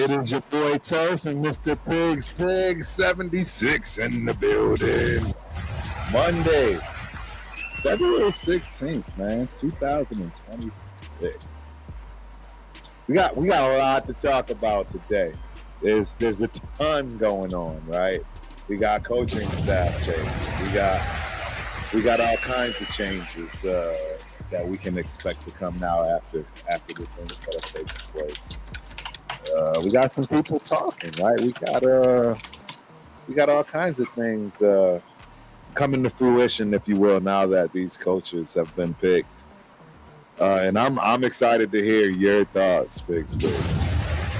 It is your boy Turf and Mr. Pigspigs 76 in the building. Monday, February 16th, man, 2026. We got a lot to talk about today. There's a ton going on, right? We got coaching staff change. We got all kinds of changes that we can expect to come now after the things that are taking place. We got some people talking, right? We got all kinds of things coming to fruition, if you will, now that these coaches have been picked. And I'm excited to hear your thoughts, Pigs.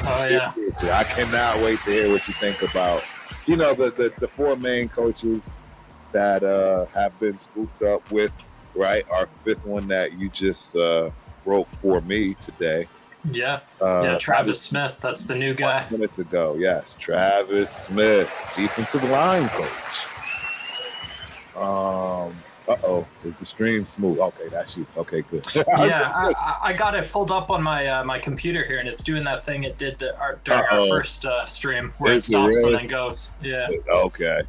Oh yeah, I cannot wait to hear what you think about, the four main coaches that have been scooped up with, right? Our fifth one that you just wrote for me today. Yeah, Travis Smith. That's the new guy. Minutes ago, yes, Travis Smith, defensive line coach. Is the stream smooth? Okay, that's you. Okay, good. I got it pulled up on my computer here, and it's doing that thing it did during our first stream where it stops and then goes. Yeah. Okay.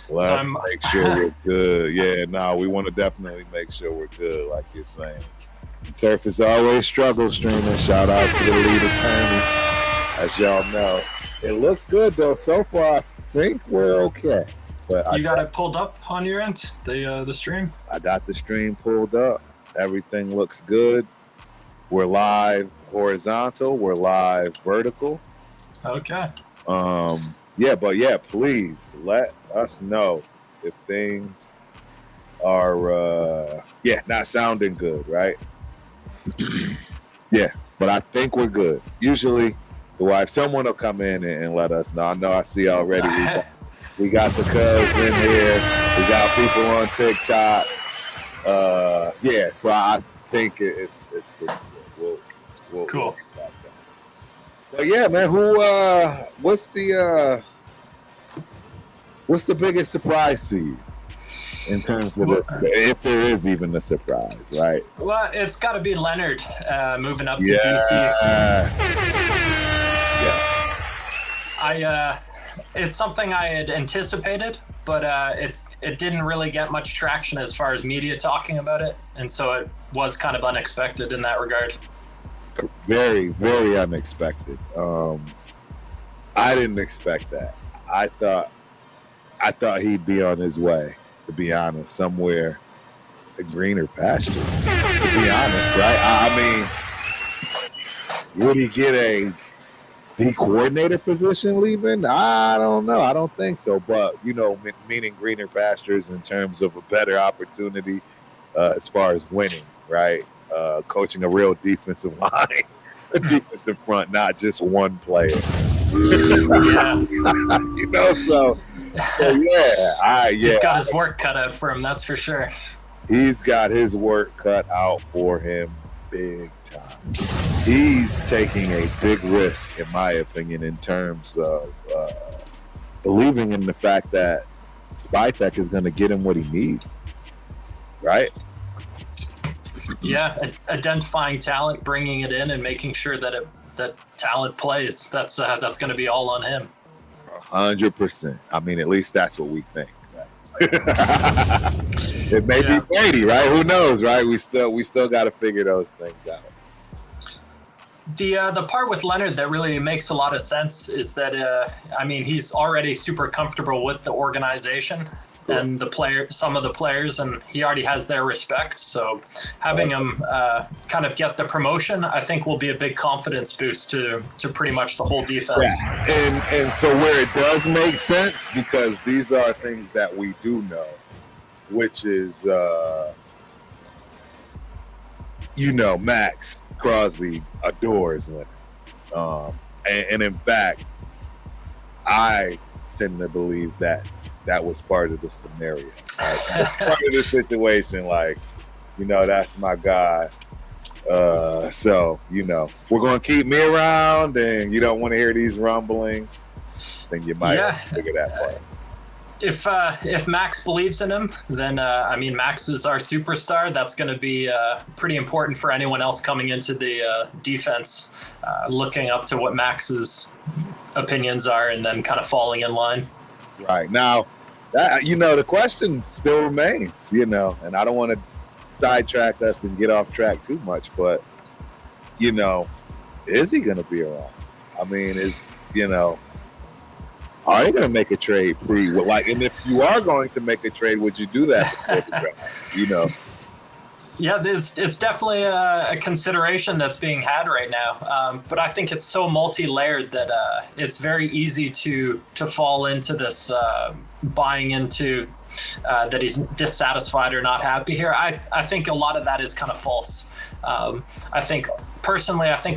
Let's make sure we're good. Yeah, we want to definitely make sure we're good, like you're saying. Turf is always struggle streaming. Shout out to the lead attorney. As y'all know, it looks good though. So far, I think we're okay. But you got it pulled up on your end, the stream? I got the stream pulled up. Everything looks good. We're live horizontal. We're live vertical. Okay. Please let us know if things are not sounding good, right? Yeah, but I think we're good. Usually, someone will come in and let us know. I know I see already. We got the cuz in here. We got people on TikTok. So I think it's pretty good. We'll cool. But yeah, man, what's the biggest surprise to you in terms of this, if there is even a surprise, right? Well, it's got to be Leonard moving up to DC. Yes. It's something I had anticipated, but it didn't really get much traction as far as media talking about it, and so it was kind of unexpected in that regard. Very, very unexpected. I didn't expect that. I thought he'd be on his way, to be honest, somewhere to greener pastures. To be honest, right? I mean, would he get a D coordinator position leaving? I don't know. I don't think so. But, meaning greener pastures in terms of a better opportunity as far as winning, right? Coaching a real defensive line, a defensive front, not just one player. He's got his work cut out for him, that's for sure. He's got his work cut out for him big time. He's taking a big risk, in my opinion, in terms of believing in the fact that Spytech is going to get him what he needs, right? Yeah, identifying talent, bringing it in, and making sure that talent plays. That's going to be all on him. 100%. I mean, at least that's what we think. Right? It may be Brady, right? Who knows, right? We still got to figure those things out. The part with Leonard that really makes a lot of sense is that he's already super comfortable with the organization and some of the players, and he already has their respect. So having him kind of get the promotion, I think, will be a big confidence boost to pretty much the whole defense. Yeah. And so where it does make sense, because these are things that we do know, which is, Max Crosby adores Leonard. And in fact, I tend to believe that was part of the scenario. Right? Part of the situation, that's my guy. So, we're going to keep me around and you don't want to hear these rumblings, then you might figure that part. if Max believes in him, then I mean, Max is our superstar. That's going to be pretty important for anyone else coming into the defense, looking up to what Max's opinions are and then kind of falling in line. Right. Now, the question still remains, and I don't want to sidetrack us and get off track too much, but, is he going to be around? I mean, are they going to make a trade and if you are going to make a trade, would you do that before the draft? Yeah, it's definitely a consideration that's being had right now. But I think it's so multi-layered that it's very easy to fall into this buying into that he's dissatisfied or not happy here. I think a lot of that is kind of false. I think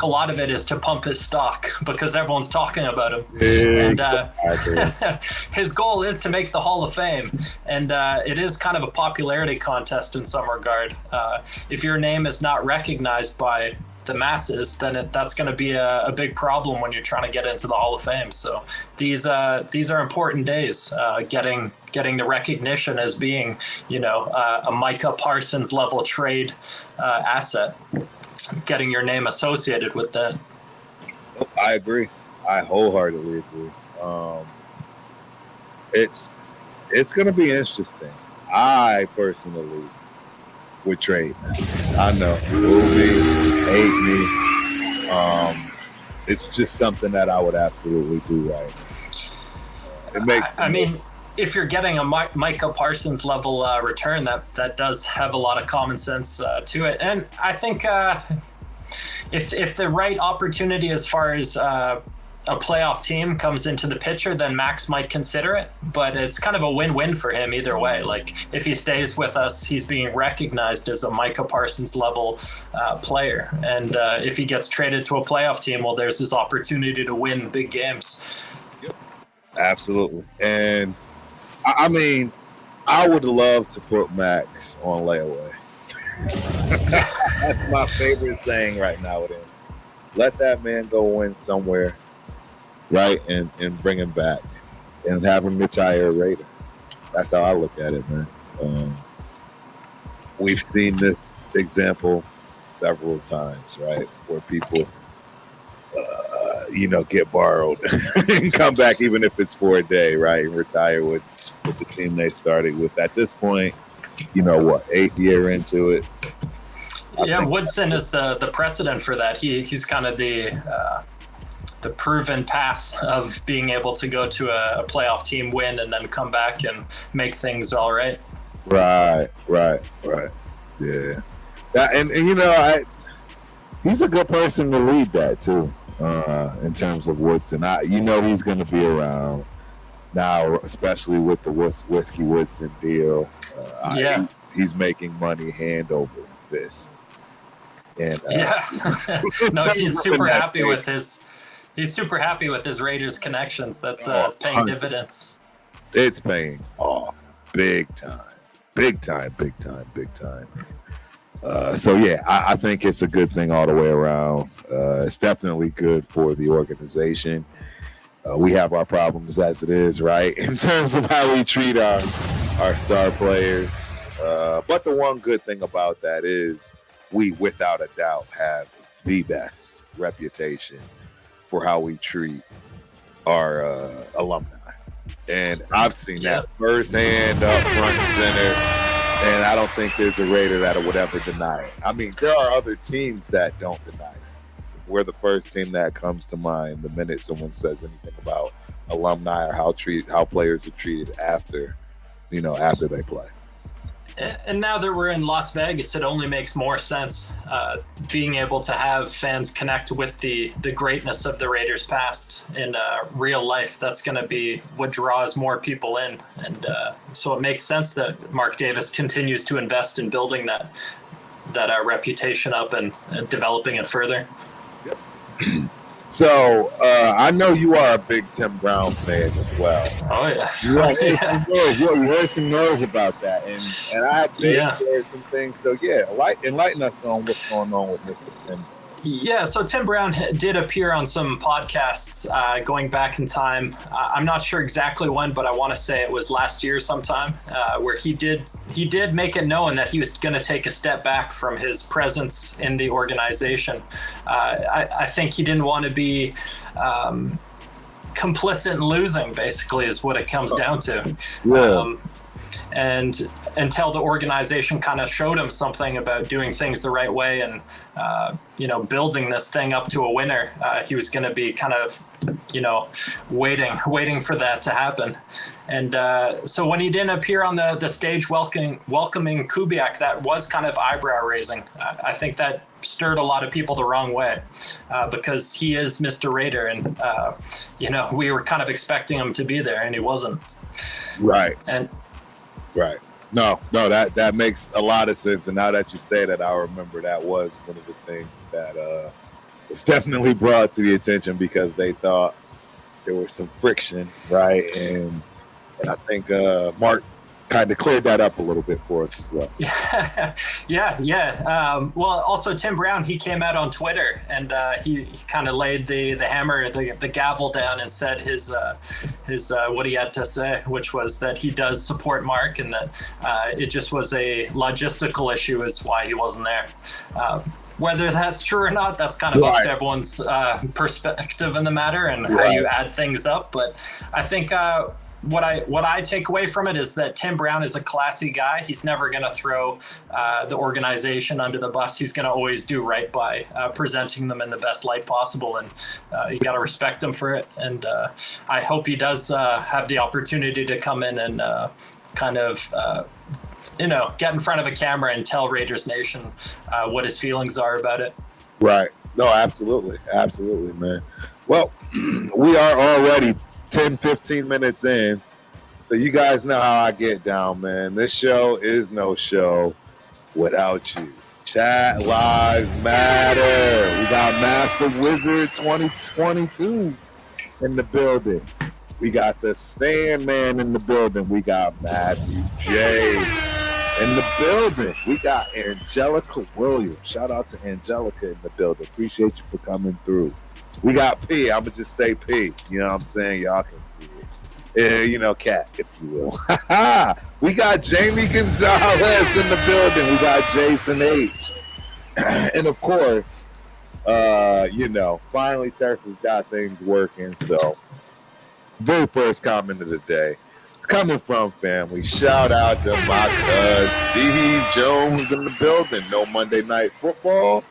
a lot of it is to pump his stock because everyone's talking about him. Exactly. And his goal is to make the Hall of Fame. And it is kind of a popularity contest in some regard. If your name is not recognized by the masses, then that's going to be a big problem when you're trying to get into the Hall of Fame. So these are important days, getting the recognition as being, a Micah Parsons level trade asset, getting your name associated with that. I agree. I wholeheartedly agree. It's going to be interesting. I personally would trade Max. I know. Boo me, hate me. It's just something that I would absolutely do right now. It makes if you're getting a Micah Parsons level return, that does have a lot of common sense to it. And I think if the right opportunity as far as a playoff team comes into the picture, then Max might consider it. But it's kind of a win-win for him either way. Like if he stays with us, he's being recognized as a Micah Parsons level player. And if he gets traded to a playoff team, well, there's this opportunity to win big games. Yep. Absolutely. And I mean, I would love to put Max on layaway. That's my favorite saying right now with him. Let that man go win somewhere, right, and bring him back and have him retire a Raider. That's how I look at it, man. We've seen this example several times, right, where people, get borrowed and come back, even if it's for a day, right, and retire with the team they started with. At this point, 8th year into it. Yeah, Woodson is the precedent for that. He's kind of the proven path of being able to go to a playoff team, win, and then come back and make things all right. Right. Yeah. He's a good person to lead that too, in terms of Woodson. He's going to be around now, especially with the Whiskey Woodson deal. He's making money hand over fist. And no, he's super happy with his. He's super happy with his Raiders connections. That's paying dividends. It's paying off big time. So yeah, I think it's a good thing all the way around. It's definitely good for the organization. We have our problems as it is, right, in terms of how we treat our star players. But the one good thing about that is we, without a doubt, have the best reputation for how we treat our alumni. And I've seen that firsthand, up front and center. And I don't think there's a Raider that would ever deny it. I mean, there are other teams that don't deny it. We're the first team that comes to mind the minute someone says anything about alumni or how players are treated after they play. And now that we're in Las Vegas, it only makes more sense being able to have fans connect with the greatness of the Raiders past in real life. That's going to be what draws more people in. And so it makes sense that Mark Davis continues to invest in building that reputation up and developing it further. Yep. So I know you are a big Tim Brown fan as well. Oh yeah, you heard some noise about that, and I heard some things. So yeah, enlighten us on what's going on with Mr. Tim. Yeah, so Tim Brown did appear on some podcasts going back in time. I'm not sure exactly when, but I want to say it was last year sometime, where he did make it known that he was going to take a step back from his presence in the organization. I think he didn't want to be complicit in losing, basically, is what it comes down to. Yeah. And until the organization kind of showed him something about doing things the right way and, building this thing up to a winner, he was going to be kind of, waiting for that to happen. And so when he didn't appear on the stage welcoming Kubiak, that was kind of eyebrow raising. I think that stirred a lot of people the wrong way because he is Mr. Raider. And, we were kind of expecting him to be there and he wasn't. Right. And right. No, that makes a lot of sense. And now that you say that, I remember that was one of the things that was definitely brought to the attention because they thought there was some friction, right? And I think Mark kind of cleared that up a little bit for us as well. Yeah. Well, also Tim Brown, he came out on Twitter and he kind of laid the hammer, the gavel down and said his what he had to say, which was that he does support Mark and that it just was a logistical issue is why he wasn't there. Whether that's true or not, that's kind of up to everyone's perspective in the matter and how you add things up. But I think what I take away from it is that Tim Brown is a classy guy. He's never going to throw the organization under the bus. He's going to always do right by presenting them in the best light possible, and you got to respect him for it. And I hope he does have the opportunity to come in and kind of get in front of a camera and tell Raiders Nation what his feelings are about it. Right. No, absolutely, man. Well, we are already 10-15 minutes in, so you guys know how I get down, man. This show is no show without you. Chat lives matter. We got Master Wizard 2022 in the building. We got the Sandman in the building. We got Matthew J in the building. We got Angelica Williams. Shout out to Angelica in the building. Appreciate you for coming through. We got P. I'm going to just say P. You know what I'm saying? Y'all can see it. Cat, if you will. We got Jamie Gonzalez in the building. We got Jason H. And, of course, finally Turf has got things working. So, very first comment of the day. It's coming from family. Shout out to my cuz Steve Jones in the building. No Monday Night Football?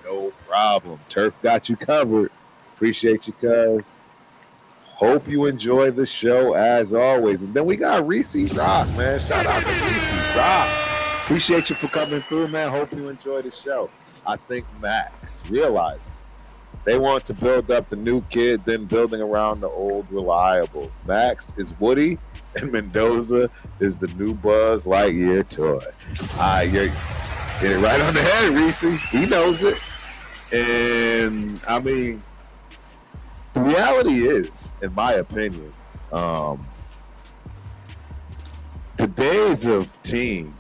No problem. Turf got you covered. Appreciate you, cuz. Hope you enjoy the show as always. And then we got Reese Rock, man. Shout out to Reese Rock. Appreciate you for coming through, man. Hope you enjoy the show. I think Max realizes they want to build up the new kid, then building around the old reliable. Max is Woody, and Mendoza is the new Buzz Lightyear toy. You get it right on the head, Reese. He knows it. And, I mean, the reality is, in my opinion, the days of team,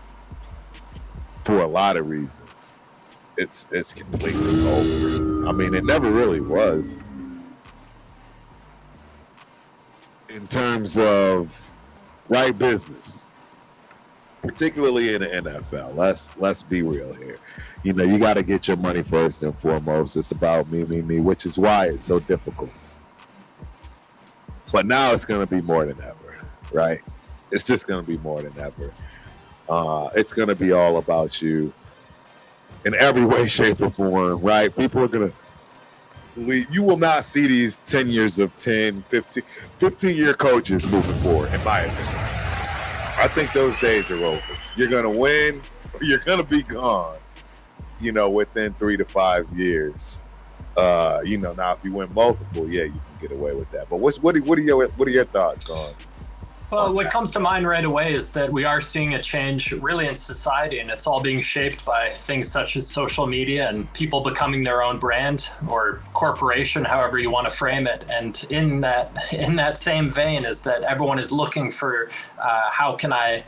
for a lot of reasons, it's completely over. I mean, it never really was. In terms of right business, particularly in the NFL. Let's be real here. You got to get your money first and foremost. It's about me, which is why it's so difficult. But now it's going to be more than ever, right? It's just going to be more than ever. It's going to be all about you in every way, shape, or form, right? People are going to believe. You will not see these 10 years of 10, 15-year coaches moving forward, in my opinion. I think those days are over. You're going to win or you're going to be gone, within 3 to 5 years. Now if you win multiple, you can get away with that. But what are your thoughts on? Well, what comes to mind right away is that we are seeing a change really in society, and it's all being shaped by things such as social media and people becoming their own brand or corporation, however you want to frame it. And in that same vein is that everyone is looking for how can I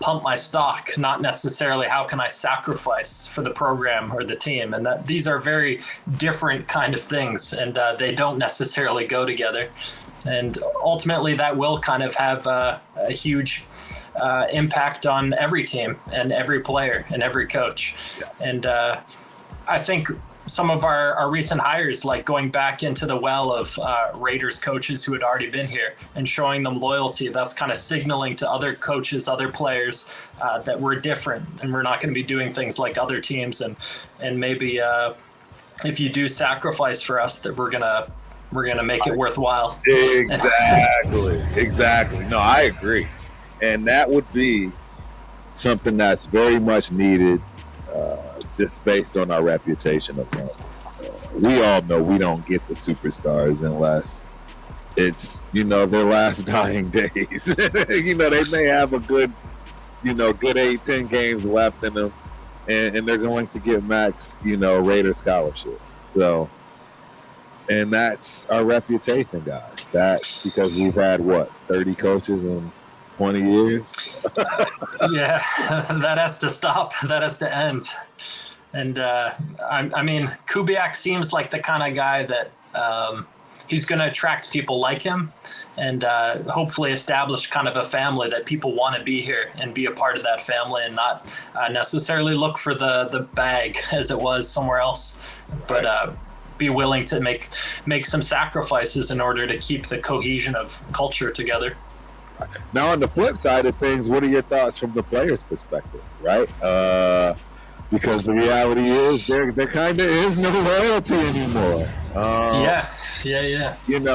pump my stock, not necessarily how can I sacrifice for the program or the team. And that these are very different kind of things, and they don't necessarily go together. And ultimately, that will kind of have a huge impact on every team and every player and every coach. Yes. And I think some of our recent hires, like going back into the well of Raiders coaches who had already been here and showing them loyalty, that's kind of signaling to other coaches, other players that we're different and we're not going to be doing things like other teams. And maybe if you do sacrifice for us, that we're gonna make it worthwhile. Exactly. No, I agree, and that would be something that's very much needed, just based on our reputation of them. We all know we don't get the superstars unless it's their last dying days. They may have a good 8-10 games left in them, and they're going to get max Raider scholarship. So. And that's our reputation, guys. That's because we've had, 30 coaches in 20 years? Yeah, that has to stop. That has to end. And, I mean, Kubiak seems like the kind of guy that he's going to attract people like him and hopefully establish kind of a family that people want to be here and be a part of that family and not necessarily look for the bag as it was somewhere else. But be willing to make some sacrifices in order to keep the cohesion of culture together. Now, on the flip side of things, what are your thoughts from the players' perspective, right? Because the reality is there kind of is no loyalty anymore. Yeah.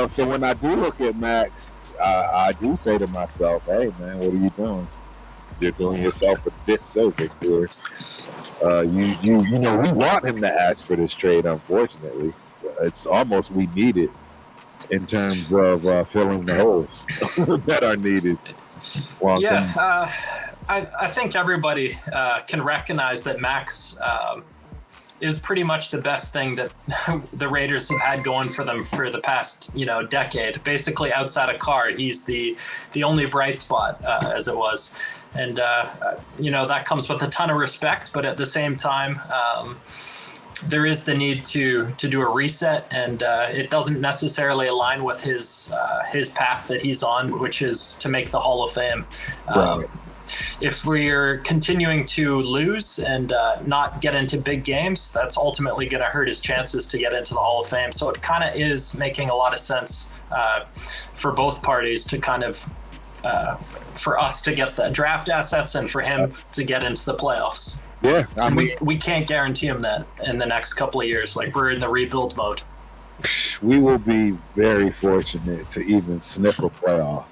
So when I do look at Max, I do say to myself, hey, man, what are you doing? You're doing yourself a disservice there. We want him to ask for this trade, unfortunately. It's almost we need it in terms of filling the holes that are needed. I think everybody can recognize that Max is pretty much the best thing that the Raiders have had going for them for the past, decade. Basically, outside of Carr, he's the only bright spot, as it was. And, that comes with a ton of respect. But at the same time, there is the need to do a reset. And it doesn't necessarily align with his path that he's on, which is to make the Hall of Fame. Right. If we're continuing to lose and not get into big games, that's ultimately going to hurt his chances to get into the Hall of Fame. So it kind of is making a lot of sense for both parties to kind of, for us to get the draft assets and for him to get into the playoffs. Yeah. We can't guarantee him that in the next couple of years. Like, we're in the rebuild mode. We will be very fortunate to even sniff a playoff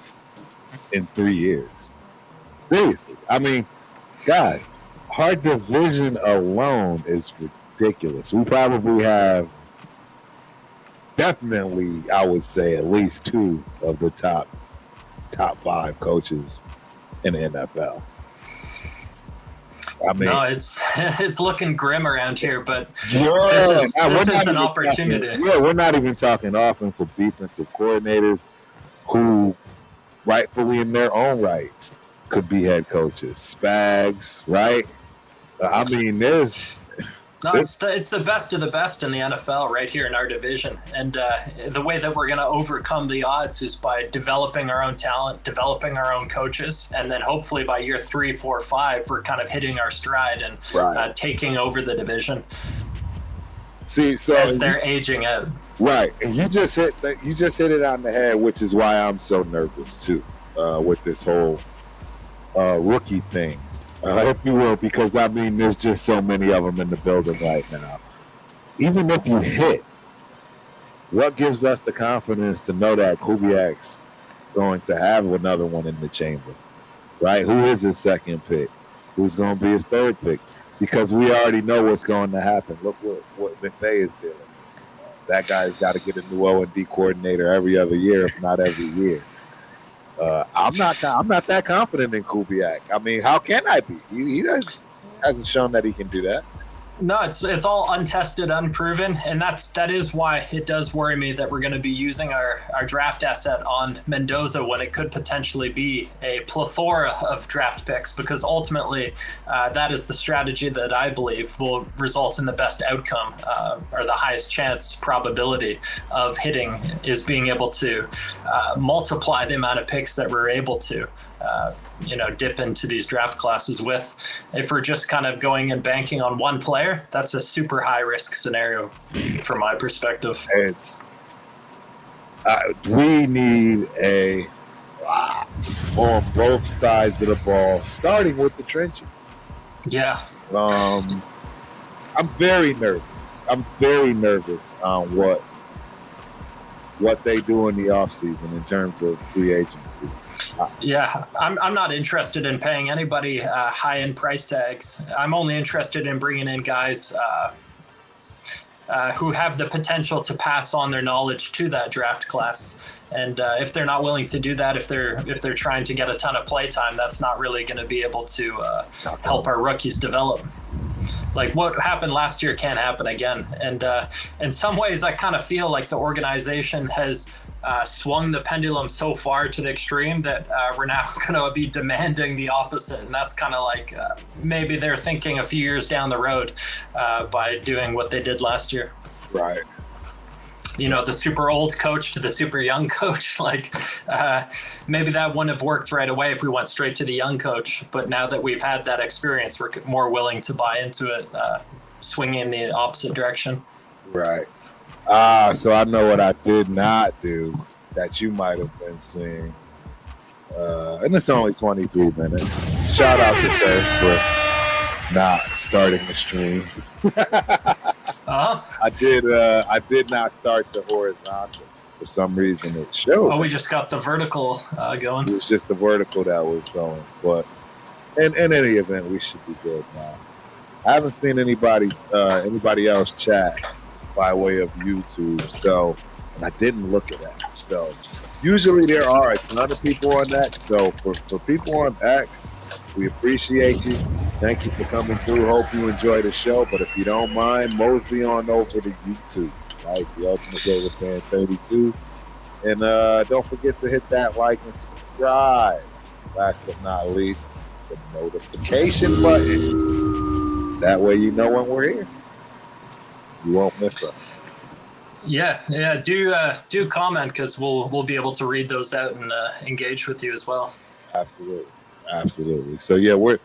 in 3 years. Seriously. I mean, guys, our division alone is ridiculous. We probably have definitely, I would say, at least 2 of the top 5 coaches in the NFL. I mean, no, it's looking grim around here, but this is an opportunity. We're not even talking offensive, defensive coordinators who rightfully in their own rights could be head coaches. Spags, right? I mean, it's the best of the best in the NFL right here in our division. And the way that we're going to overcome the odds is by developing our own talent, developing our own coaches, and then hopefully by year 3, 4, 5, we're kind of hitting our stride and taking over the division. See, so as they're aging out. Right, and you just hit it on the head, which is why I'm so nervous too with this whole rookie thing, if you will, because I mean, there's just so many of them in the building right now. Even if you hit, what gives us the confidence to know that Kubiak's going to have another one in the chamber, right? Who is his second pick? Who's going to be his third pick? Because we already know what's going to happen. Look what McVay is doing. That guy's got to get a new O&D coordinator every other year, if not every year. I'm not that confident in Kubiak. I mean, how can I be? He hasn't shown that he can do that. No, it's all untested, unproven, and that is why it does worry me that we're going to be using our draft asset on Mendoza when it could potentially be a plethora of draft picks, because ultimately that is the strategy that I believe will result in the best outcome, or the highest chance probability of hitting, is being able to multiply the amount of picks that we're able to dip into these draft classes with. If we're just kind of going and banking on one player, that's a super high risk scenario from my perspective. We need a lot on both sides of the ball, starting with the trenches. Yeah. I'm very nervous. I'm very nervous on what they do in the offseason in terms of free agency. Yeah, I'm not interested in paying anybody high-end price tags. I'm only interested in bringing in guys who have the potential to pass on their knowledge to that draft class. And if they're not willing to do that, if they're trying to get a ton of play time, that's not really going to be able to help our rookies develop. Like what happened last year can't happen again. And in some ways, I kind of feel like the organization has swung the pendulum so far to the extreme that we're now going to be demanding the opposite. And that's kind of like maybe they're thinking a few years down the road by doing what they did last year. Right. The super old coach to the super young coach, like maybe that wouldn't have worked right away if we went straight to the young coach. But now that we've had that experience, we're more willing to buy into it, swinging in the opposite direction. Right. So I know what I did not do that you might have been seeing. And it's only 23 minutes. Shout out to Turf for not starting the stream. I did not start the horizontal. For some reason it showed. Oh, we just got the vertical going. It was just the vertical that was going. But in any event, we should be good now. I haven't seen anybody else chat by way of YouTube, so, and I didn't look at that. So usually there are a ton of people on that. So for people on X, we appreciate you. Thank you for coming through. Hope you enjoy the show. But if you don't mind, mosey on over to YouTube, right? The Ultimate Gamer Fan 32. And don't forget to hit that like and subscribe. Last but not least, the notification button. That way you know when we're here. You won't miss us. Yeah. Do comment, because we'll be able to read those out and engage with you as well. Absolutely. So yeah, we're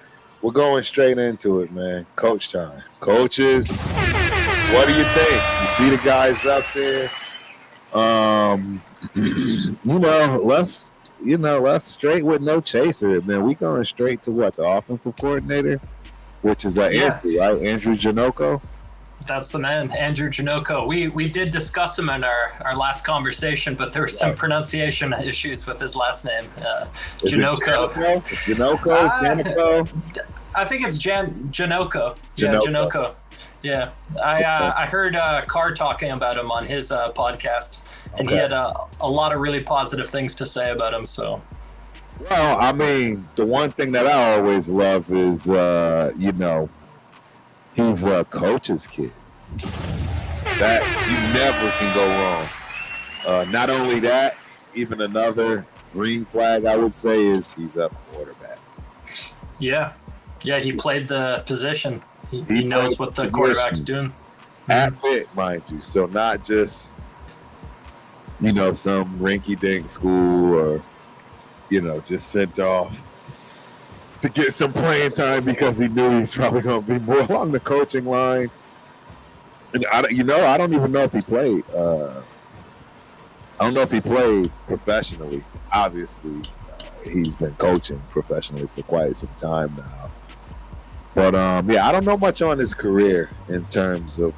going straight into it, man. Coach time. Coaches, what do you think? You see the guys up there? Let's straight with no chaser. Man, we going straight to what, the offensive coordinator, which is Andrew, right? Andrew Janocko. That's the man, Andrew Janocko. We did discuss him in our last conversation, but there were some pronunciation issues with his last name, Janocko. Janocko? I think it's Janocko. Yeah, Janocko. Yeah, I heard Carr talking about him on his podcast, and he had a lot of really positive things to say about him. So, well, I mean, the one thing that I always love is, he's a coach's kid. That you never can go wrong. Not only that, even another green flag I would say is he's a quarterback. Yeah, he played the position. He knows what the quarterback's doing. At Pitt, mind you. So not just, some rinky-dink school or, just sent off to get some playing time because he knew he's probably going to be more along the coaching line. And I don't even know if he played. I don't know if he played professionally. Obviously, he's been coaching professionally for quite some time now. But I don't know much on his career in terms of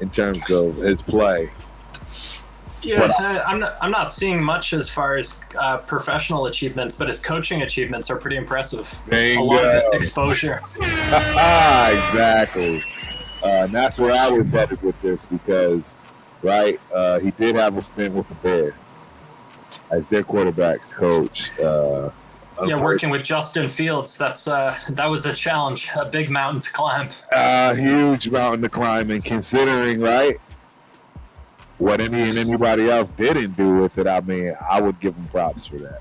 his play. Yeah, I'm not seeing much as far as professional achievements, but his coaching achievements are pretty impressive. Along with his exposure. Exactly. And that's where I was headed with this because, right, he did have a stint with the Bears as their quarterback's coach Yeah, working with Justin Fields, that was a challenge, a big mountain to climb. Huge mountain to climb, and considering, right, what anybody else didn't do with it, I mean, I would give him props for that.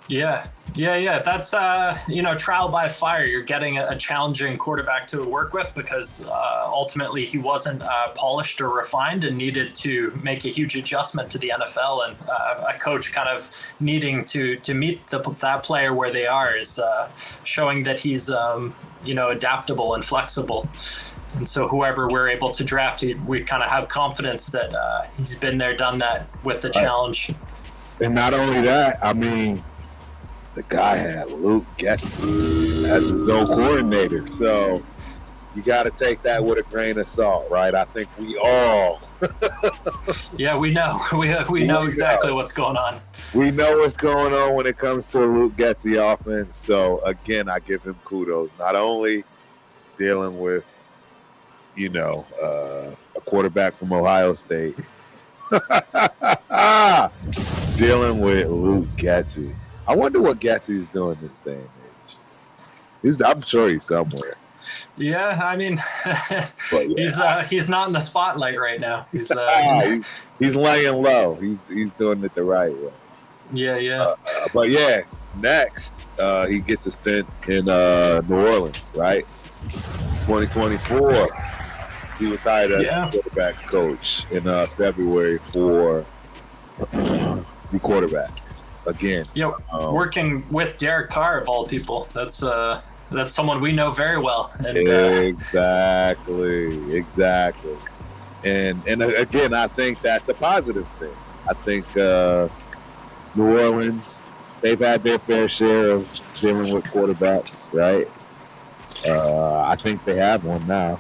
Yeah. That's trial by fire. You're getting a challenging quarterback to work with because ultimately he wasn't polished or refined and needed to make a huge adjustment to the NFL. And a coach kind of needing to meet that player where they are is showing that he's adaptable and flexible. And so whoever we're able to draft, we kind of have confidence that he's been there, done that with the challenge. And not only that, I mean, the guy had Luke Getsy as his own coordinator. So you got to take that with a grain of salt, right? I think we all. Yeah, we know. We know exactly what's going on. We know what's going on when it comes to a Luke Getsy offense. So, again, I give him kudos. Not only dealing with, a quarterback from Ohio State, dealing with Luke Getsy. I wonder what Getsy's doing this day and age. I'm sure he's somewhere. Yeah, I mean, he's not in the spotlight right now. He's laying low. He's doing it the right way. Yeah. But yeah, next he gets a stint in New Orleans, right? 2024. He was hired as the quarterbacks coach in February for the quarterbacks. Again, working with Derek Carr of all people. That's someone we know very well. And, exactly. And again, I think that's a positive thing. I think New Orleans, they've had their fair share of dealing with quarterbacks, right? I think they have one now.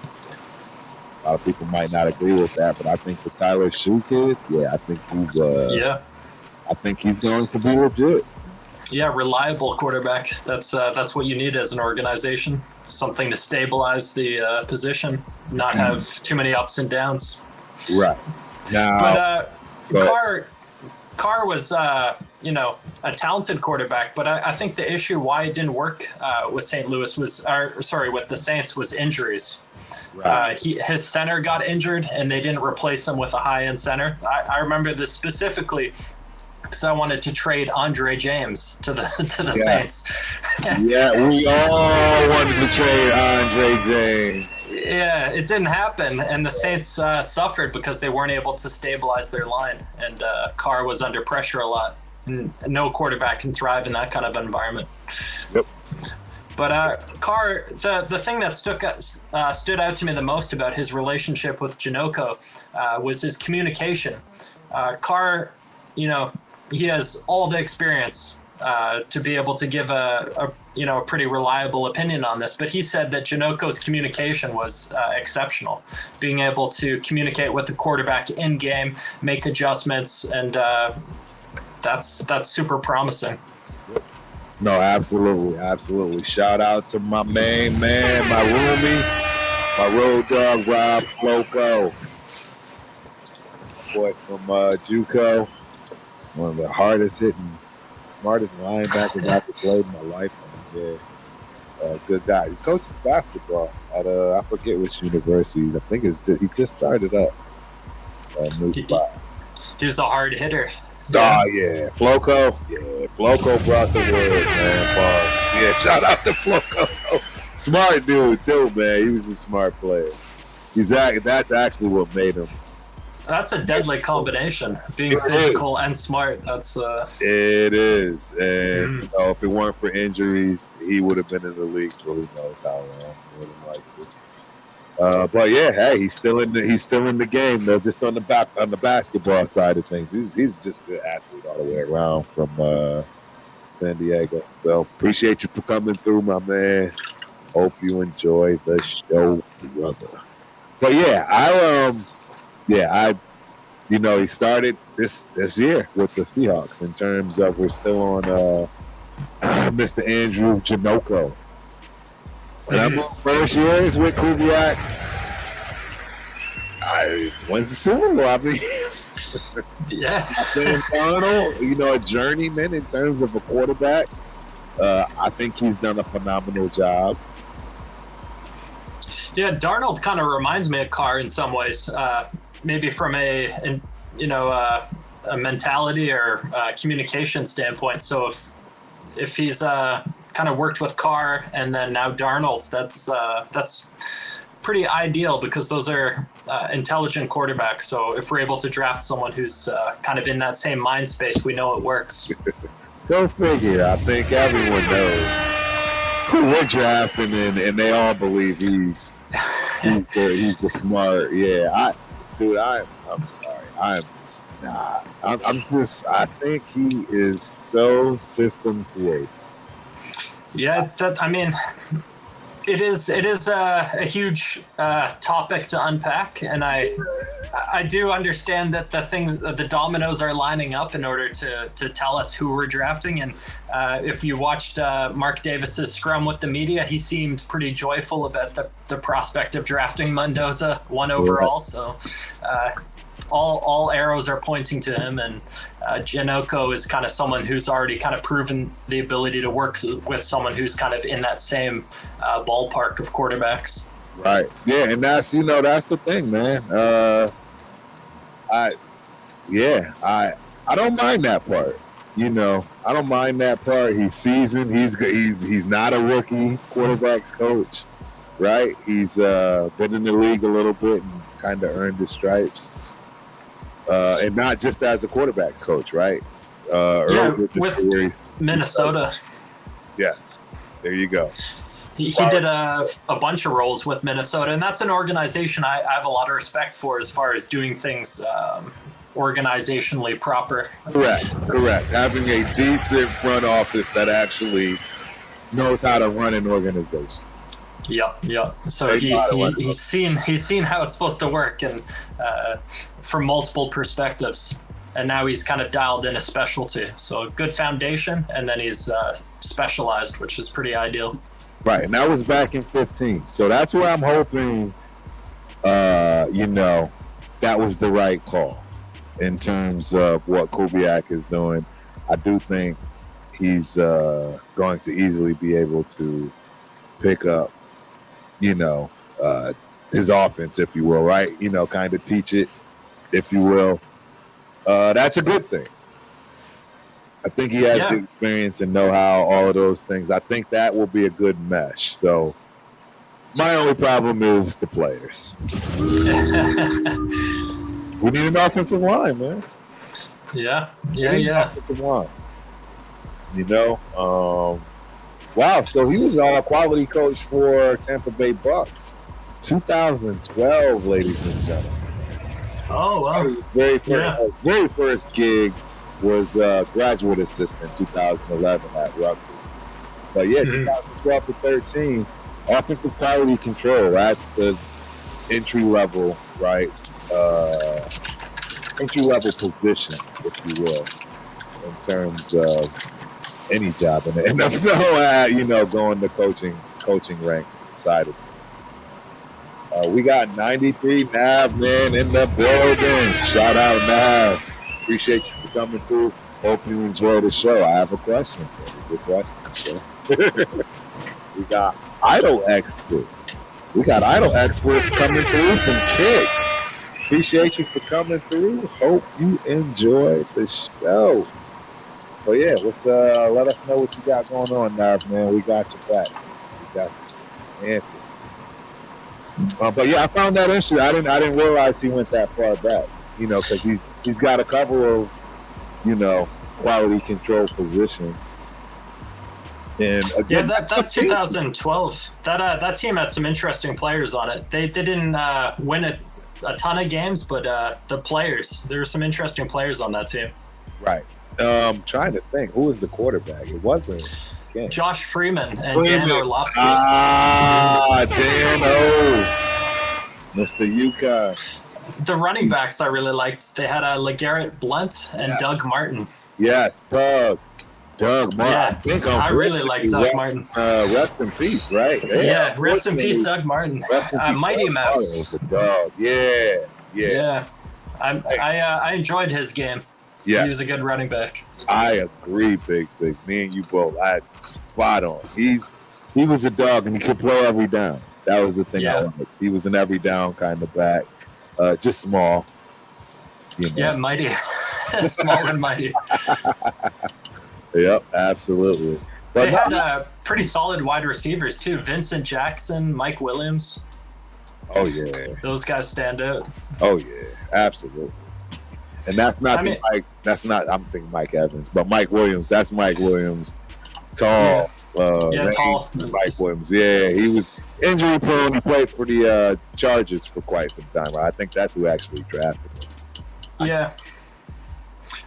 A lot of people might not agree with that, but I think the Tyler Shoe kid, I think he's I think he's going to be legit. Yeah, reliable quarterback. That's what you need as an organization. Something to stabilize the position, not have too many ups and downs. Right. Now, but Carr was a talented quarterback, but I think the issue why it didn't work with with the Saints was injuries. Right. His center got injured, and they didn't replace him with a high-end center. I remember this specifically because I wanted to trade Andre James to the Saints. Yeah, we all wanted to trade Andre James. Yeah, it didn't happen, and the Saints suffered because they weren't able to stabilize their line, and Carr was under pressure a lot. And no quarterback can thrive in that kind of environment. Yep. But Carr, the thing that stood out to me the most about his relationship with Janocko was his communication. Carr, he has all the experience to be able to give a pretty reliable opinion on this. But he said that Janocko's communication was exceptional, being able to communicate with the quarterback in game, make adjustments, and that's super promising. No, absolutely. Shout out to my main man, my roomie, my road dog, Rob Floco. Boy from JUCO. One of the hardest hitting, smartest linebackers I've ever played in my life. Yeah, good guy. He coaches basketball at I forget which universities. I think he just started up a new spot. He was a hard hitter. Oh, yeah. Floco. Yeah, Floco brought the word, man. Pause. Yeah, shout out to Floco. Smart dude, too, man. He was a smart player. That's actually what made him. That's a deadly combination. Being physical and smart. That's It is. And if it weren't for injuries, he would have been in the league for who knows how long. But yeah, hey, he's still in the game though, just on the basketball side of things. He's just a good athlete all the way around from San Diego. So appreciate you for coming through, my man. Hope you enjoy the show, brother. But yeah, he started this year with the Seahawks in terms of we're still on Mr. Andrew Janocko. And I'm first years with Kubiak. When's the Super Bowl? I mean, yeah. Sam Darnold, a journeyman in terms of a quarterback. I think he's done a phenomenal job. Yeah, Darnold kind of reminds me of Carr in some ways, maybe from a mentality or communication standpoint. So if he's kind of worked with Carr and then now Darnold, that's pretty ideal because those are intelligent quarterbacks. So if we're able to draft someone who's kind of in that same mind space, we know it works. Go figure. I think everyone knows who we're drafting, and they all believe he's the smart. Yeah, I'm sorry. I think he is so system creative. Yeah, it is a huge topic to unpack, and I do understand that the dominoes are lining up in order to tell us who we're drafting. And if you watched Mark Davis's scrum with the media, he seemed pretty joyful about the prospect of drafting Mendoza 1 overall. So all arrows are pointing to him, and Janoko is kind of someone who's already kind of proven the ability to work with someone who's kind of in that same ballpark of quarterbacks. Right. Yeah, and that's the thing, man. I don't mind that part. I don't mind that part. He's seasoned. He's not a rookie quarterbacks coach, right? He's been in the league a little bit and kind of earned his stripes. And not just as a quarterbacks coach, right? With Minnesota. Yes, there you go. He did a bunch of roles with Minnesota, and that's an organization I have a lot of respect for as far as doing things organizationally proper. Correct. Having a decent front office that actually knows how to run an organization. Yep. So he's seen how it's supposed to work, and from multiple perspectives, and now he's kind of dialed in a specialty. So a good foundation, and then he's specialized, which is pretty ideal. Right, and that was back in 2015. So that's where I'm hoping, that was the right call in terms of what Kubiak is doing. I do think he's going to easily be able to pick up his offense, if you will, right? Kind of teach it, if you will. That's a good thing. I think he has the experience and know-how, all of those things. I think that will be a good mesh. So my only problem is the players. We need an offensive line, man. Yeah. Offensive line. Wow, so he was a quality coach for Tampa Bay Bucks. 2012, ladies and gentlemen. Oh, wow. His very first gig was graduate assistant, 2011 at Rutgers. But 2012 to 13, offensive quality control. That's the entry level, right? Entry level position, if you will, in terms of any job in the NFL, going the coaching ranks side of things. We got 93 Nav, man, in the building. Shout out, Nav. Appreciate you for coming through. Hope you enjoy the show. I have a question for you. Good question. We got Idol Expert. Coming through from Kick. Appreciate you for coming through. Hope you enjoyed the show. But let us know what you got going on, Nav, man. We got your back. We got your answer. But I found that interesting. I didn't realize he went that far back. Because he's got a couple of quality control positions. And again, that 2012 that team had some interesting players on it. They didn't win a ton of games, but the players, there were some interesting players on that team. Right. Trying to think, who was the quarterback? It wasn't King. Josh Freeman and Dan Orlovsky. Dan O. Mr. Yuka. The running backs I really liked. They had LeGarrette Blount and Doug Martin. Yes, Doug Martin. Yeah, I really like Doug Martin. Rest in peace, right? Yeah, rest in peace, Doug Martin. Mighty Mouse. Was a dog. Yeah. I enjoyed his game. Yeah, He was a good running back. I agree, Big. Me and you both. I spot on. He was a dog, and he could play every down. That was the thing. Yeah. I liked. He was an every down kind of back, just small. You know. Yeah, mighty, small and mighty. Yep, absolutely. But They had pretty solid wide receivers too. Vincent Jackson, Mike Williams. Oh yeah, Those guys stand out. oh yeah, absolutely. And that's not I mean- Mike. That's not. I'm thinking Mike Evans, but Mike Williams. That's Mike Williams. Tall. Range, tall. Mike Williams. Yeah, he was injury prone. He played for the Chargers for quite some time. I think that's who actually drafted him. Yeah.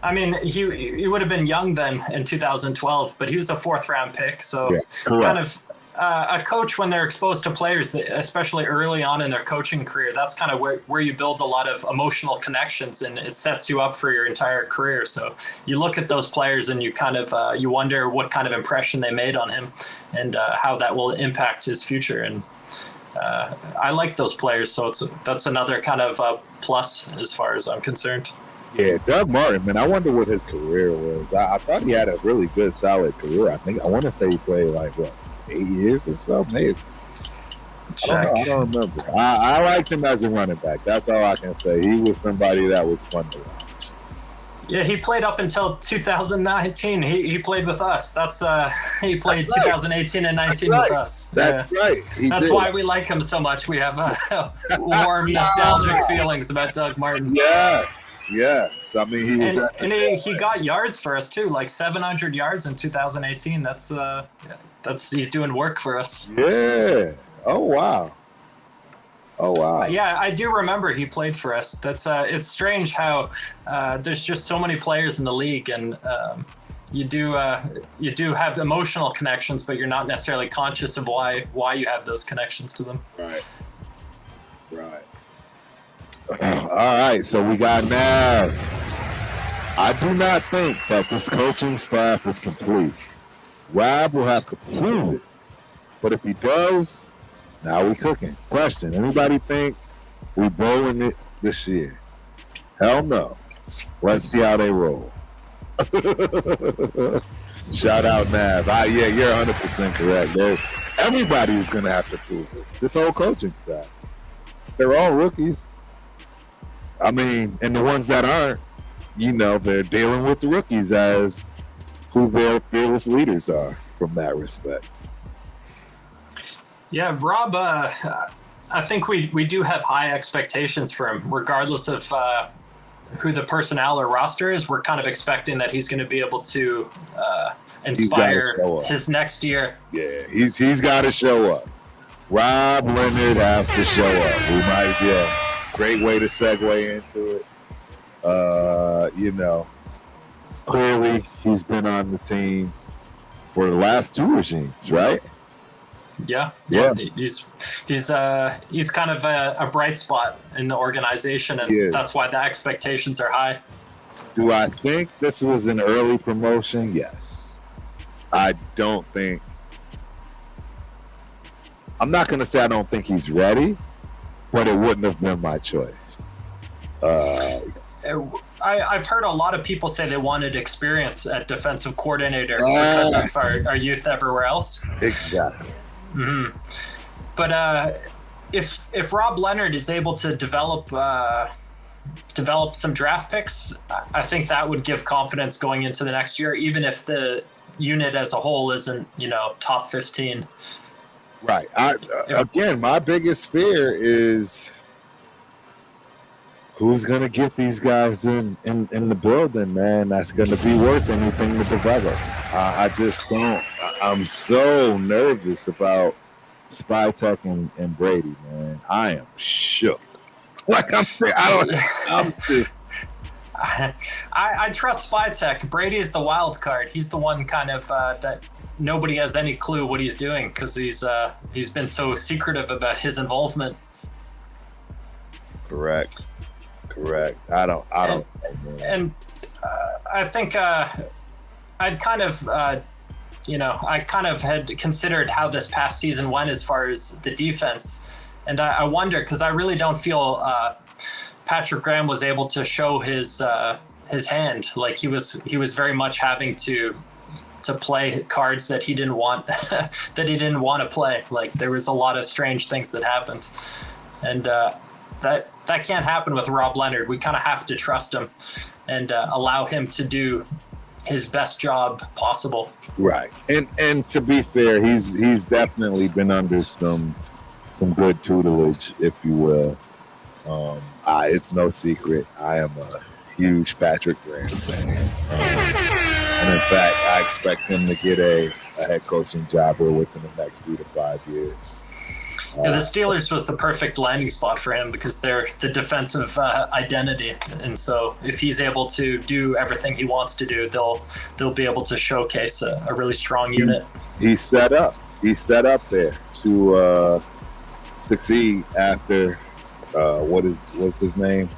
I mean, he would have been young then in 2012, but he was a 4th round pick. So Yeah, correct. kind of a coach, when they're exposed to players, that, especially early on in their coaching career, that's kind of where you build a lot of emotional connections, and it sets you up for your entire career. So you look at those players and you kind of you wonder what kind of impression they made on him, and how that will impact his future. And I like those players, so that's another kind of plus as far as I'm concerned. Yeah, Doug Martin, man. I wonder what his career was. I thought he had a really good, solid career. I want to say he played like 8 years or so, maybe. I don't remember. I liked him as a running back. That's all I can say. He was somebody that was fun to watch. Yeah, he played up until 2019. He played with us. That's he played That's right. 2018 and 19 That's with right. us. That's right. He That's did. why we like him so much. We have warm, nostalgic feelings about Doug Martin. Yes. I mean, he was. And he got yards for us too, like 700 yards in 2018. That's he's doing work for us. Yeah. Oh wow. Yeah, I do remember he played for us. That's it's strange how there's just so many players in the league, and you do have emotional connections, but you're not necessarily conscious of why you have those connections to them. Right. All right. So we got Nav. I do not think that this coaching staff is complete. Rob will have to prove it, but if he does, now we cooking. Question: anybody think we bowling it this year? Hell no. Let's see how they roll. Shout out Nav. Yeah, you're 100% correct. Everybody's gonna have to prove it. This whole coaching staff. They're all rookies. I mean, and the ones that aren't, they're dealing with the rookies as who their fearless leaders are from that respect. Yeah, Rob, I think we do have high expectations for him, regardless of who the personnel or roster is. We're kind of expecting that he's going to be able to inspire his next year. Yeah, he's got to show up. Rob Leonard has to show up. We might, great way to segue into it. Clearly he's been on the team for the last 2 regimes, right? Yeah. He's kind of a bright spot in the organization, and that's why the expectations are high. Do I think this was an early promotion? Yes. I don't think. I'm not going to say I don't think he's ready, but it wouldn't have been my choice. I've heard a lot of people say they wanted experience at defensive coordinator because of our youth everywhere else. Exactly. Mm-hmm. But if Rob Leonard is able to develop some draft picks, I think that would give confidence going into the next year, even if the unit as a whole isn't, top 15. Right. Again, my biggest fear is who's going to get these guys in the building, man. That's going to be worth anything to develop. I just don't. I'm so nervous about Spytek and Brady, man. I am shook. Like I'm saying, I'm just. I trust Spytek. Brady is the wild card. He's the one kind of that nobody has any clue what he's doing because he's been so secretive about his involvement. Correct. I don't. And I think I'd kind of. I kind of had considered how this past season went as far as the defense. And I wonder, because I really don't feel Patrick Graham was able to show his his hand. Like he was very much having to play cards that he didn't want to play. Like there was a lot of strange things that happened, and that can't happen with Rob Leonard. We kind of have to trust him and allow him to do his best job possible. Right. And to be fair, he's definitely been under some good tutelage, if you will. It's no secret I am a huge Patrick Graham fan. And in fact, I expect him to get a head coaching job here within the next 3 to 5 years. Yeah, the Steelers was the perfect landing spot for him because they're the defensive identity, and so if he's able to do everything he wants to do, they'll be able to showcase a really strong unit. He's set up. He's set up there to succeed after what's his name?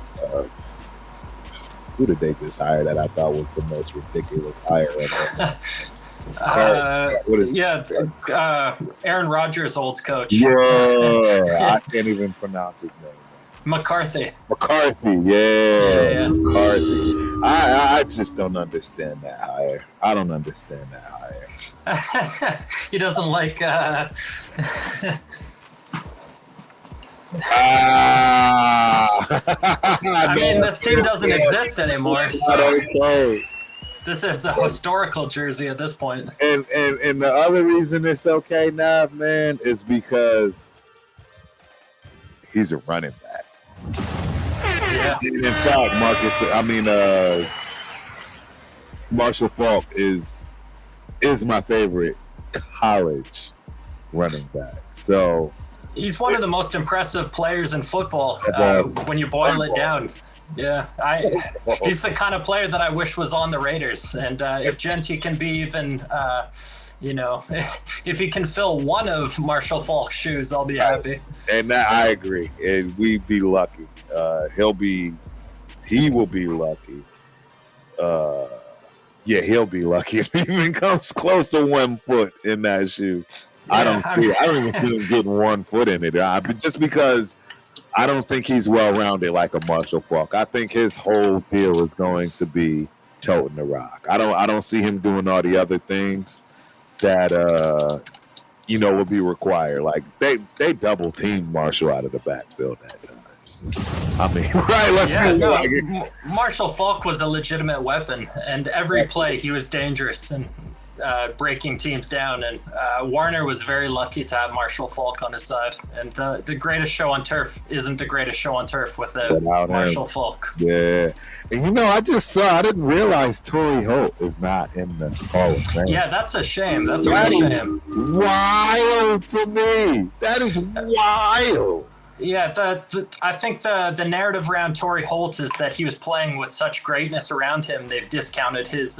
Who did they just hire that I thought was the most ridiculous hire ever? Aaron Rodgers' old coach. Yeah, I can't even pronounce his name. McCarthy. Yeah. McCarthy. I just don't understand that hire. I don't understand that hire. He doesn't like. I mean, this team doesn't exist anymore. So. Okay. This is a historical jersey at this point. And the other reason it's okay now, man, is because he's a running back. Yeah. And in fact, Marshall Faulk is my favorite college running back. So he's one of the most impressive players in football when you boil it down. Yeah, he's the kind of player that I wish was on the Raiders. And if Genty can be even, if he can fill one of Marshall Faulk's shoes, I'll be happy. And that, I agree. And we'd be lucky. He will be lucky. He'll be lucky if he even comes close to 1 foot in that shoe. Yeah, I don't even see him getting 1 foot in it. Just because I don't think he's well-rounded like a Marshall Faulk. I think his whole deal is going to be toting the rock. I don't see him doing all the other things that would be required. Like they double team Marshall out of the backfield at times. I mean, right? Let's be Marshall Faulk was a legitimate weapon, and every play he was dangerous and breaking teams down. And Warner was very lucky to have Marshall Faulk on his side. And the greatest show on turf isn't the greatest show on turf without Marshall Faulk. Yeah. And I didn't realize Torrey Holt is not in the Hall of Fame. Yeah, that's a shame. That's a real shame. Wild to me. That is wild. Yeah, I think the narrative around Torrey Holt is that he was playing with such greatness around him, they've discounted his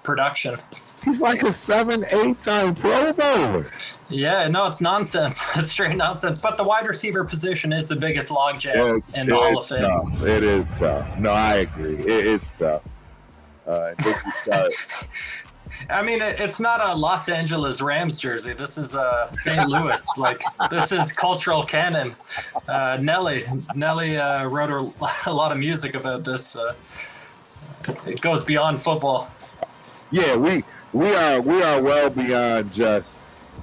production. He's like a 7-8 time Pro Bowler. Yeah, no, it's nonsense. It's straight nonsense. But the wide receiver position is the biggest logjam in the Hall of Fame. Tough. It is tough. No, I agree. It's tough. I mean, it's not a Los Angeles Rams jersey. This is St. Louis. Like, this is cultural canon. Nelly wrote a lot of music about this. It goes beyond football. Yeah, we are well beyond just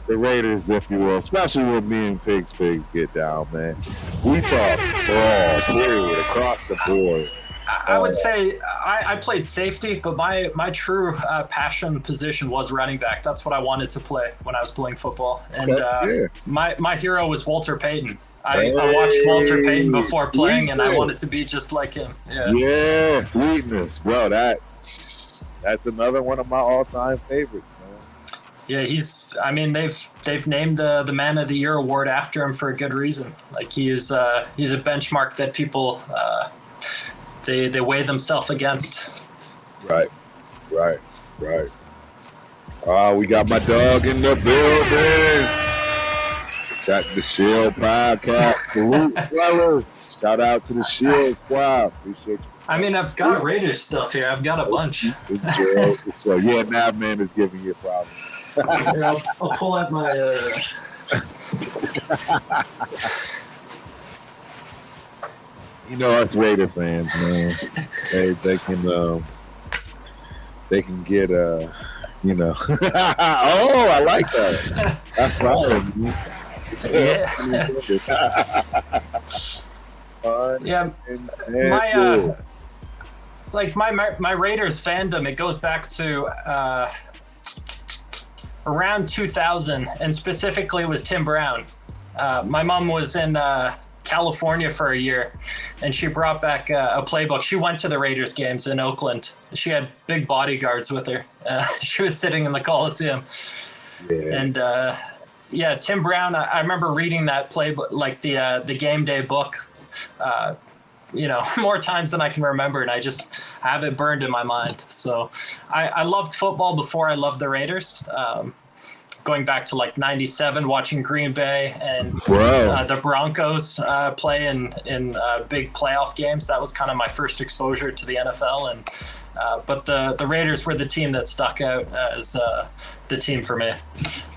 the Raiders, if you will, especially when me and Pigspigs get down, man. We talk ball, period, across the board. I would say I played safety, but my true passion position was running back. That's what I wanted to play when I was playing football. And my hero was Walter Payton. I watched Walter Payton before playing, and I wanted to be just like him. Yeah, sweetness, bro. That's another one of my all-time favorites, man. Yeah, they've named the Man of the Year award after him for a good reason. Like he's a benchmark that people they weigh themselves against. Right. We got my dog in the building. Check the Shield podcast. Salute, fellas. Shout out to the Shield squad. Appreciate you. I mean, I've got Raiders stuff here. I've got a bunch. Yeah, Navman is giving you problems. I'll pull out my... You know us Raider fans, man. They can get you know. Oh, I like that. That's fine. Yeah. Yeah. My Raiders fandom, it goes back to around 2000, and specifically it was Tim Brown. My mom was in California for a year, and she brought back a playbook. She went to the Raiders games in Oakland. She had big bodyguards with her. She was sitting in the Coliseum. Yeah. And Tim Brown, I remember reading that playbook, like the game day book, more times than I can remember, and I just have it burned in my mind. So I loved football before I loved the Raiders. Going back to like 97, watching Green Bay and the Broncos play in big playoff games. That was kind of my first exposure to the NFL. And but the Raiders were the team that stuck out as the team for me.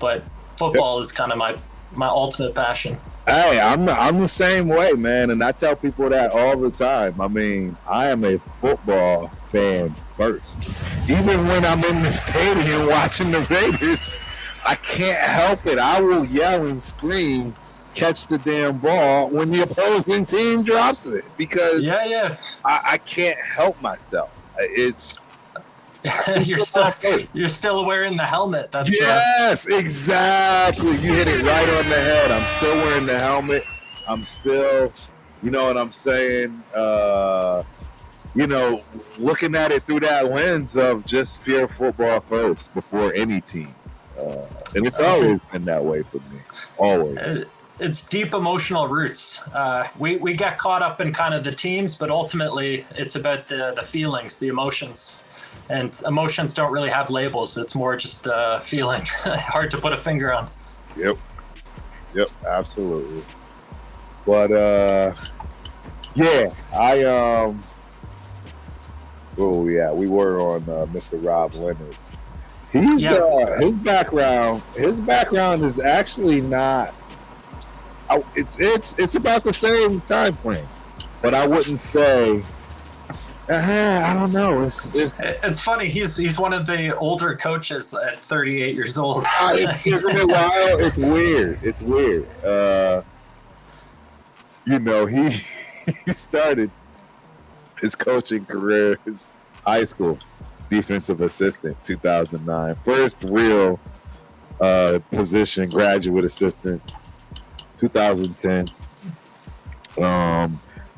But football is kind of my ultimate passion. Hey, I'm the same way, man, and I tell people that all the time. I mean, I am a football fan first. Even when I'm in the stadium watching the Raiders, I can't help it. I will yell and scream, catch the damn ball when the opposing team drops it, because I can't help myself. It's you're still wearing the helmet. That's yes, exactly. You hit it right on the head. I'm still wearing the helmet. I'm still, you know what I'm saying? Looking at it through that lens of just pure football first before any team. And it's always been that way for me. Always. It's deep emotional roots. We get caught up in kind of the teams, but ultimately it's about the feelings, the emotions. And emotions don't really have labels. It's more just feeling. Hard to put a finger on. Yep, absolutely. But we were on Mr. Rob Leonard. His background is actually not. It's about the same time frame, but I wouldn't say. I don't know. It's funny. He's one of the older coaches at 38 years old. Isn't it wild? It's weird. He started his coaching career, his high school defensive assistant, 2009. First real position, graduate assistant, 2010.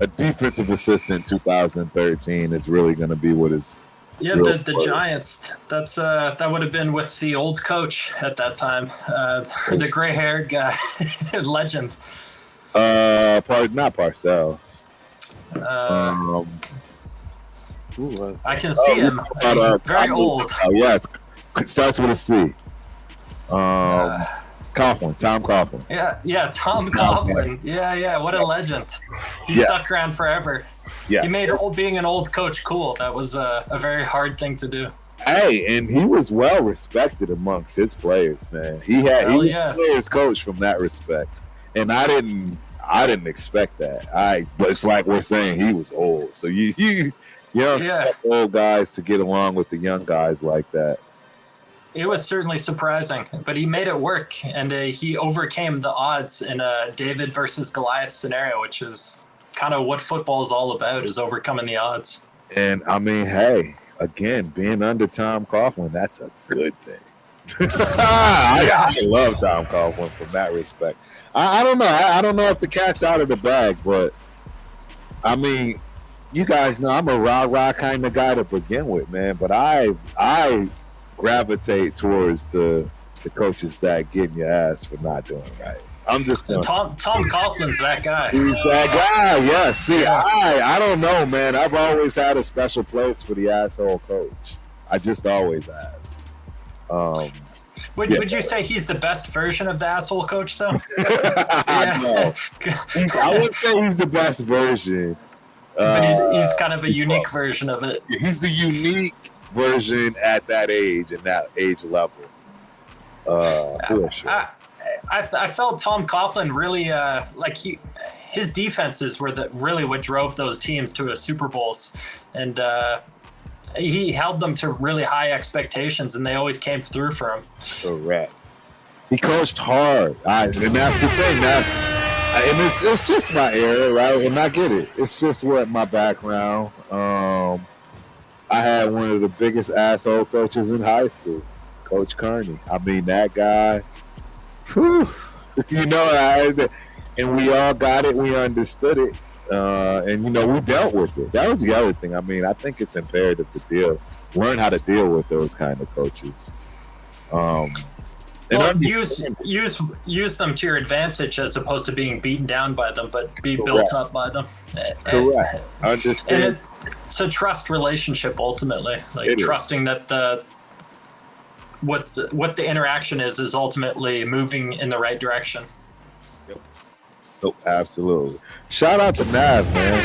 A defensive assistant, 2013 is really going to be what is. Yeah, the Giants. That would have been with the old coach at that time, the gray-haired guy, legend. Not Parcells. Who was that? I can see him. Very old. Yes, it starts with a C. Coughlin, Tom Coughlin. Yeah, Tom Coughlin. Yeah, what a legend. He stuck around forever. Yeah, he made being an old coach cool. That was a very hard thing to do. Hey, and he was well respected amongst his players, man. He was a players coach from that respect, and I didn't expect that. But it's like we're saying, he was old, so you don't expect old guys to get along with the young guys like that. It was certainly surprising, but he made it work, and he overcame the odds in a David versus Goliath scenario, which is kind of what football is all about, is overcoming the odds. And I mean, hey, again, being under Tom Coughlin, that's a good thing. I love Tom Coughlin from that respect. I don't know. I don't know if the cat's out of the bag, but I mean, you guys know I'm a rah-rah kind of guy to begin with, man. But I gravitate towards the coaches that getting your ass for not doing right. I'm just Tom Coughlin's that guy. He's that guy. Yeah. See, I don't know, man. I've always had a special place for the asshole coach. I just always have. Would you say he's the best version of the asshole coach, though? No. I would say he's the best version. But he's kind of a unique version of it. He's the unique version at that age and that age level. For sure. I felt Tom Coughlin really his defenses were really what drove those teams to a Super Bowls, and he held them to really high expectations, and they always came through for him. Correct. He coached hard, and that's the thing. And it's just my era, right? And I get it. It's just what my background. I had one of the biggest asshole coaches in high school, Coach Kearney. I mean, that guy. Whew, and we all got it. We understood it. And we dealt with it. That was the other thing. I mean, I think it's imperative to learn how to deal with those kind of coaches. Use them to your advantage as opposed to being beaten down by them, but be Correct. built up by them. Correct. Understand. And it's a trust relationship ultimately, like trusting that what the interaction is ultimately moving in the right direction. Oh, absolutely. Shout out to Nav, man.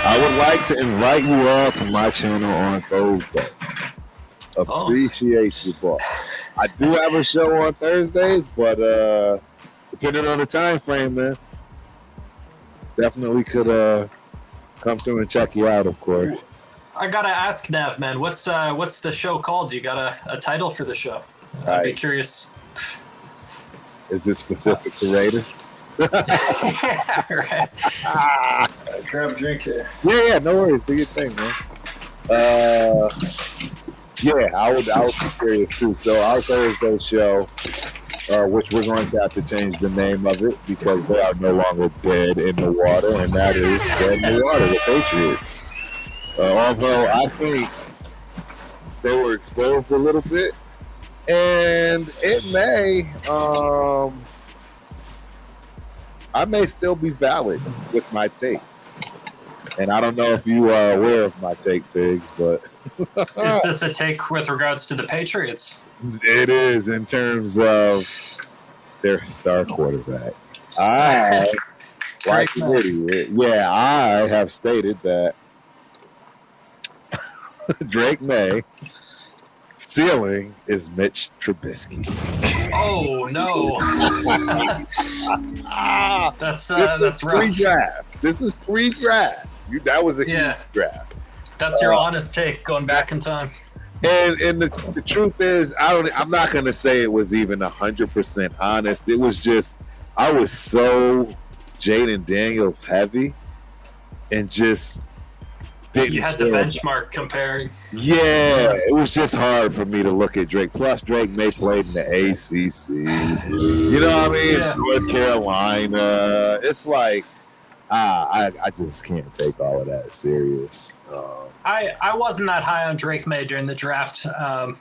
I would like to invite you all to my channel on Thursday. Appreciate you, boss. I do have a show on Thursdays, but depending on the time frame, man, definitely could come through and check you out, of course. I gotta ask Nav, man, what's the show called? You got a title for the show? I'd be curious. Is it specific to Raiders? Yeah, right. Grab a drink here. Yeah, no worries. Do your thing, man. I would be curious too. So our Thursday show, which we're going to have to change the name of it because they are no longer dead in the water, and that is Dead in the Water, the Patriots. Although I think they were exposed a little bit, and it may, I may still be valid with my take. And I don't know if you are aware of my take, Biggs, but is this a take with regards to the Patriots? It is in terms of their star quarterback. I have stated that Drake May ceiling is Mitch Trubisky. Oh no! That's rough. Pre-draft. This is pre-draft. That was a huge draft. That's your honest take going back in time. And the truth is, I'm not going to say it was even 100% honest. It was just, I was so Jaden Daniels heavy and just didn't. You had the benchmark comparing. Yeah, it was just hard for me to look at Drake. Plus, Drake May played in the ACC. You know what I mean? Yeah. North Carolina. It's like, I just can't take all of that serious. I wasn't that high on Drake May during the draft.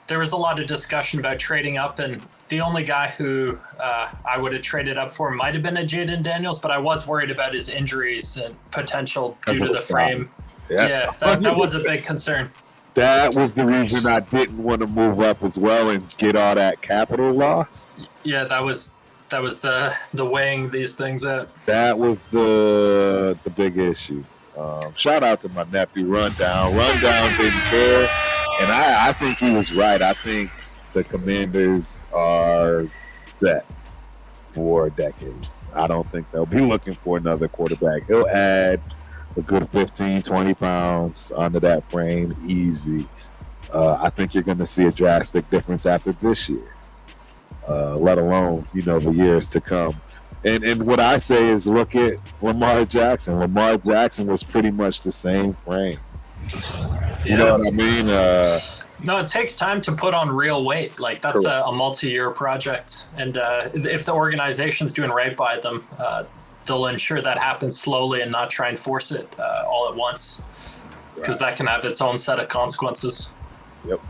There was a lot of discussion about trading up, and the only guy who I would have traded up for might have been a Jaden Daniels, but I was worried about his injuries and potential due to the frame. Yeah, that was a big concern. That was the reason I didn't want to move up as well and get all that capital lost. Yeah, that was the weighing these things at. That was the big issue. Shout out to my nephew, Rundown. Rundown didn't care, and I think he was right. I think the Commanders are set for a decade. I don't think they'll be looking for another quarterback. He'll add a good 15, 20 pounds onto that frame easy. I think you're going to see a drastic difference after this year, let alone, the years to come. And what I say is look at Lamar Jackson. Lamar Jackson was pretty much the same frame. You know what I mean? No, it takes time to put on real weight. Like, that's a multi-year project. And if the organization's doing right by them, they'll ensure that happens slowly and not try and force it all at once. Because that can have its own set of consequences. Yep.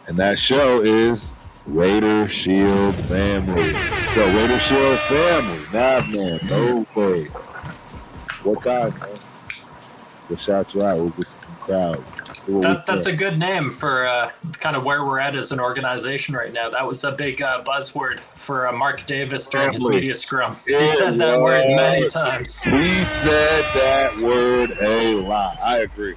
And that show is Raider Shield Family. So Raider Shield Family, man, those days. What time, man? We'll shout you out. We'll get you some crowds. That's a good name for kind of where we're at as an organization right now. That was a big buzzword for Mark Davis during his media scrum. He said that word many times. He said that word a lot. I agree.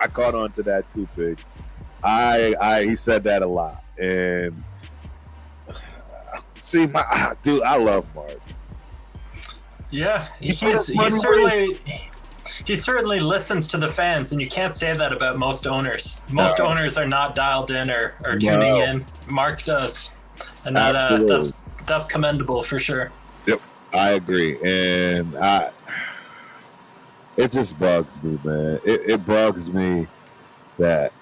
I caught on to that too, Big. He said that a lot. And see, I love Mark. Yeah, He he certainly listens to the fans, and you can't say that about most owners. Most owners are not dialed in or tuning in. Mark does, and that's commendable for sure. Yep, I agree, and it just bugs me, man. It bugs me that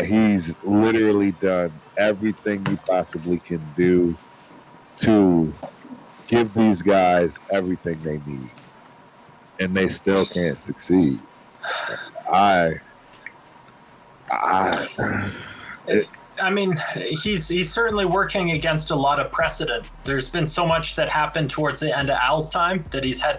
he's literally done everything he possibly can do to give these guys everything they need, and they still can't succeed. I mean, he's certainly working against a lot of precedent. There's been so much that happened towards the end of Al's time that he's had to